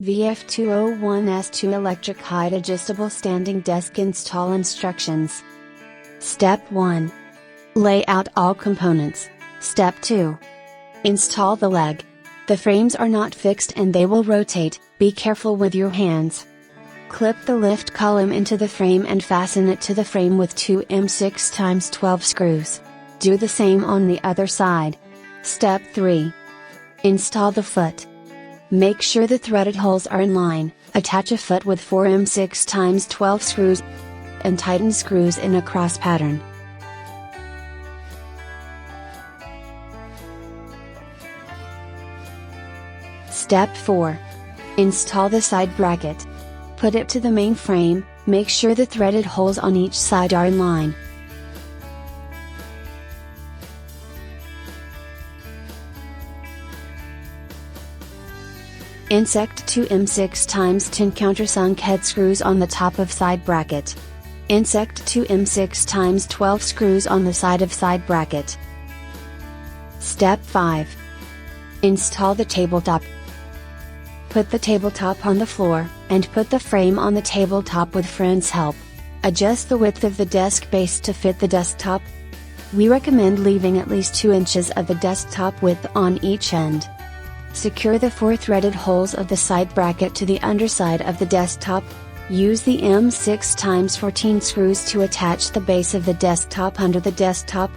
VF201 S2 Electric Height Adjustable Standing Desk Install Instructions. Step 1. Lay out all components. Step 2. Install the leg. The frames are not fixed and they will rotate, be careful with your hands. Clip the lift column into the frame and fasten it to the frame with two M6x12 screws. Do the same on the other side. Step 3. Install the foot. Make sure the threaded holes are in line, attach a foot with 4 M6x12 screws, and tighten screws in a cross pattern. Step 4. Install the side bracket. Put it to the main frame, make sure the threaded holes on each side are in line. Insert 2 M6x10 countersunk head screws on the top of side bracket. Insert 2 M6x12 screws on the side of side bracket. Step 5. Install the tabletop. Put the tabletop on the floor, and put the frame on the tabletop with friend's help. Adjust the width of the desk base to fit the desktop. We recommend leaving at least 2 inches of the desktop width on each end. Secure the 4 threaded holes of the side bracket to the underside of the desktop. Use the M6x14 screws to attach the base of the desktop under the desktop.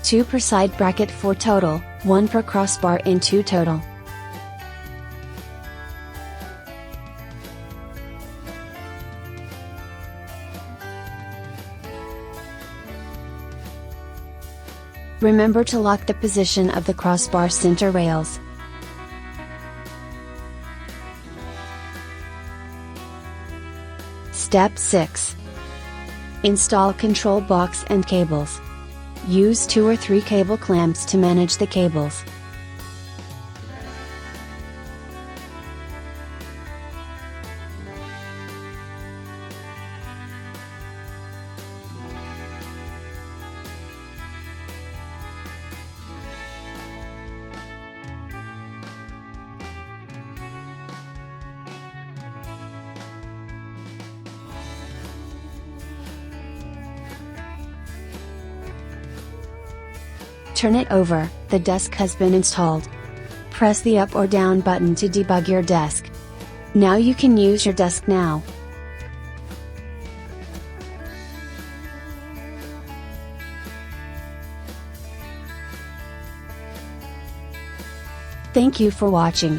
2 per side bracket for total, 1 per crossbar in 2 total. Remember to lock the position of the crossbar center rails. Step 6. Install control box and cables. Use 2 or 3 cable clamps to manage the cables. Turn it over, the desk has been installed. Press the up or down button to debug your desk. Now you can use your desk now. Thank you for watching.